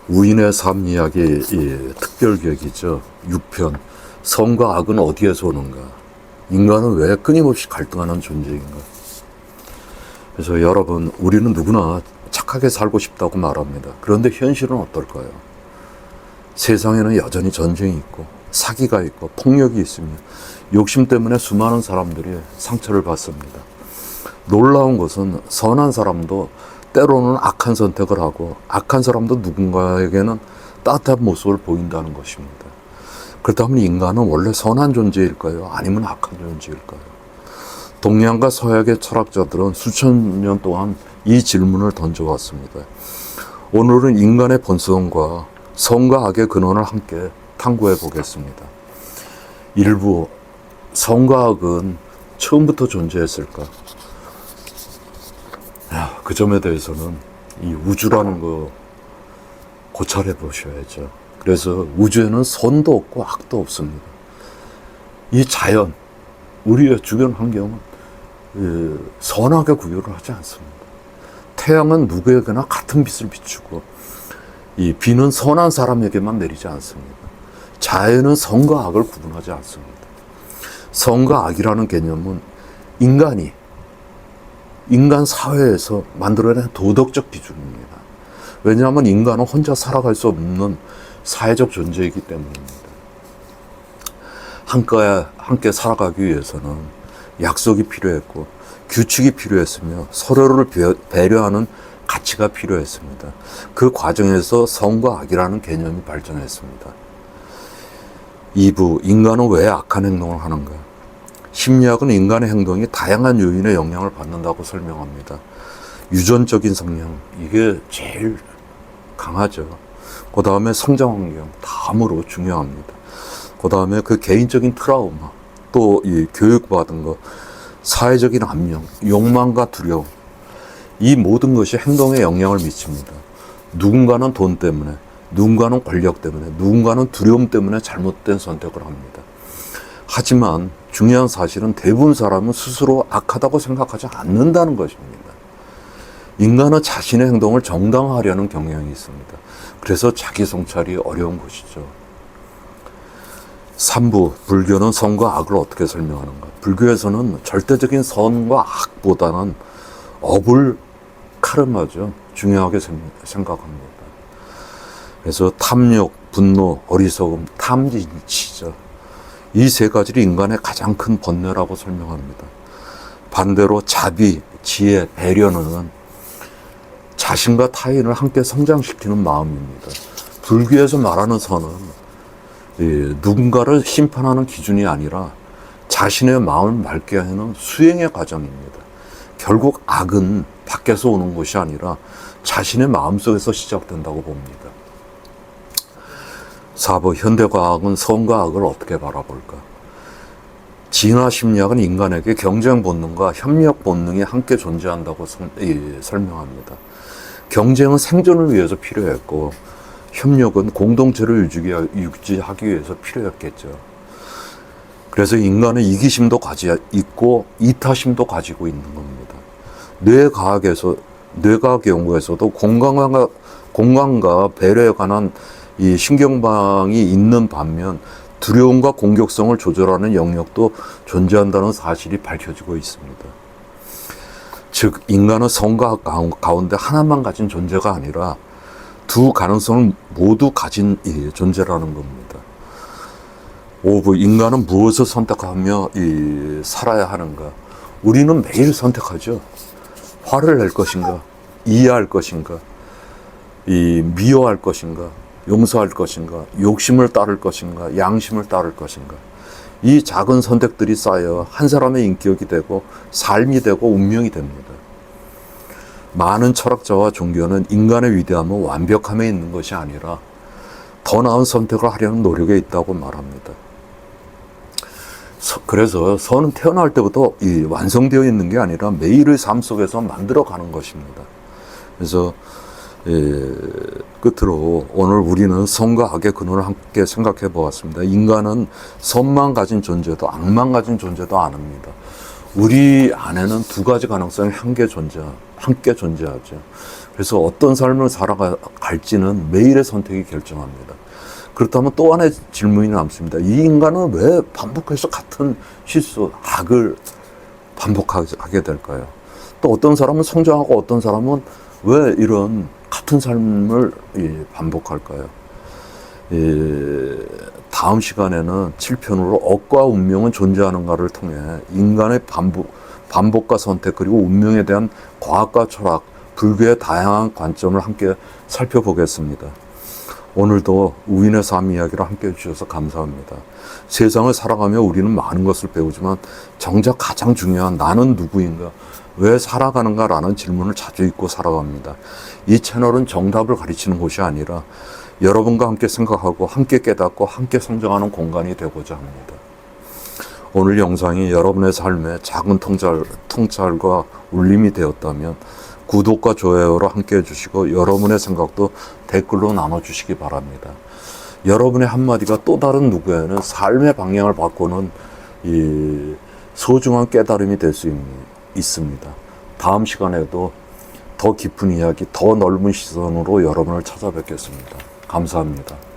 우인의 삶 이야기 특별기획이죠. 6편 선과 악은 어디에서 오는가? 인간은 왜 끊임없이 갈등하는 존재인가? 그래서 여러분, 우리는 누구나 착하게 살고 싶다고 말합니다. 그런데 현실은 어떨까요? 세상에는 여전히 전쟁이 있고 사기가 있고 폭력이 있으며 욕심 때문에 수많은 사람들이 상처를 받습니다. 놀라운 것은 선한 사람도 때로는 악한 선택을 하고 악한 사람도 누군가에게는 따뜻한 모습을 보인다는 것입니다. 그렇다면 인간은 원래 선한 존재일까요? 아니면 악한 존재일까요? 동양과 서양의 철학자들은 수천 년 동안 이 질문을 던져왔습니다. 오늘은 인간의 본성과 선과 악의 근원을 함께 탐구해 보겠습니다. 일부, 선과 악은 처음부터 존재했을까? 그 점에 대해서는 이 우주라는 거 고찰해 보셔야죠. 그래서 우주에는 선도 없고 악도 없습니다. 이 자연, 우리의 주변 환경은 선하게 구별을 하지 않습니다. 태양은 누구에게나 같은 빛을 비추고 이 비는 선한 사람에게만 내리지 않습니다. 자연은 선과 악을 구분하지 않습니다. 선과 악이라는 개념은 인간 사회에서 만들어낸 도덕적 기준입니다. 왜냐하면 인간은 혼자 살아갈 수 없는 사회적 존재이기 때문입니다. 함께 살아가기 위해서는 약속이 필요했고 규칙이 필요했으며 서로를 배려하는 가치가 필요했습니다. 그 과정에서 선과 악이라는 개념이 발전했습니다. 2부, 인간은 왜 악한 행동을 하는가? 심리학은 인간의 행동이 다양한 요인의 영향을 받는다고 설명합니다. 유전적인 성향, 이게 제일 강하죠. 그 다음에 성장 환경, 다음으로 중요합니다. 그 다음에 그 개인적인 트라우마, 또 이 교육받은 것, 사회적인 압력, 욕망과 두려움, 이 모든 것이 행동에 영향을 미칩니다. 누군가는 돈 때문에, 누군가는 권력 때문에, 누군가는 두려움 때문에 잘못된 선택을 합니다. 하지만 중요한 사실은 대부분 사람은 스스로 악하다고 생각하지 않는다는 것입니다. 인간은 자신의 행동을 정당화하려는 경향이 있습니다. 그래서 자기 성찰이 어려운 것이죠. 3부, 불교는 선과 악을 어떻게 설명하는가? 불교에서는 절대적인 선과 악보다는 업을 카르마죠. 중요하게 생각합니다. 그래서 탐욕, 분노, 어리석음, 탐진치죠. 이 세 가지를 인간의 가장 큰 번뇌라고 설명합니다. 반대로 자비, 지혜, 배려는 자신과 타인을 함께 성장시키는 마음입니다. 불교에서 말하는 선은 누군가를 심판하는 기준이 아니라 자신의 마음을 맑게 하는 수행의 과정입니다. 결국 악은 밖에서 오는 것이 아니라 자신의 마음속에서 시작된다고 봅니다. 4부, 현대과학은 선과 악을 어떻게 바라볼까? 진화심리학은 인간에게 경쟁 본능과 협력 본능이 함께 존재한다고 설명합니다. 경쟁은 생존을 위해서 필요했고 협력은 공동체를 유지하기 위해서 필요했겠죠. 그래서 인간은 이기심도 가지고 있고 이타심도 가지고 있는 겁니다. 뇌과학 연구에서도 공감과 배려에 관한 이 신경방이 있는 반면 두려움과 공격성을 조절하는 영역도 존재한다는 사실이 밝혀지고 있습니다. 즉, 인간은 선과 악 가운데 하나만 가진 존재가 아니라 두 가능성을 모두 가진 존재라는 겁니다. 5부, 인간은 무엇을 선택하며 살아야 하는가? 우리는 매일 선택하죠. 화를 낼 것인가? 이해할 것인가? 미워할 것인가? 용서할 것인가? 욕심을 따를 것인가? 양심을 따를 것인가? 이 작은 선택들이 쌓여 한 사람의 인격이 되고 삶이 되고 운명이 됩니다. 많은 철학자와 종교는 인간의 위대함은 완벽함에 있는 것이 아니라 더 나은 선택을 하려는 노력에 있다고 말합니다. 그래서 선은 태어날 때부터 완성되어 있는 게 아니라 매일의 삶 속에서 만들어가는 것입니다. 그래서 끝으로 오늘 우리는 선과 악의 근원을 함께 생각해 보았습니다. 인간은 선만 가진 존재도 악만 가진 존재도 아닙니다. 우리 안에는 두 가지 가능성이 함께 존재하죠. 그래서 어떤 삶을 살아갈지는 매일의 선택이 결정합니다. 그렇다면 또 하나의 질문이 남습니다. 이 인간은 왜 반복해서 같은 실수, 악을 반복하게 될까요? 또 어떤 사람은 성장하고 어떤 사람은 왜 이런 같은 삶을 반복할까요? 다음 시간에는 7편으로 억과 운명은 존재하는가를 통해 인간의 반복과 선택 그리고 운명에 대한 과학과 철학, 불교의 다양한 관점을 함께 살펴보겠습니다. 오늘도 우인의 삶 이야기를 함께 해주셔서 감사합니다. 세상을 살아가며 우리는 많은 것을 배우지만 정작 가장 중요한 나는 누구인가, 왜 살아가는가 라는 질문을 자주 잊고 살아갑니다. 이 채널은 정답을 가르치는 곳이 아니라 여러분과 함께 생각하고 함께 깨닫고 함께 성장하는 공간이 되고자 합니다. 오늘 영상이 여러분의 삶에 작은 통찰과 울림이 되었다면 구독과 좋아요로 함께 해주시고 여러분의 생각도 댓글로 나눠주시기 바랍니다. 여러분의 한마디가 또 다른 누구에는 삶의 방향을 바꾸는 이 소중한 깨달음이 될 수 있습니다. 다음 시간에도 더 깊은 이야기, 더 넓은 시선으로 여러분을 찾아뵙겠습니다. 감사합니다.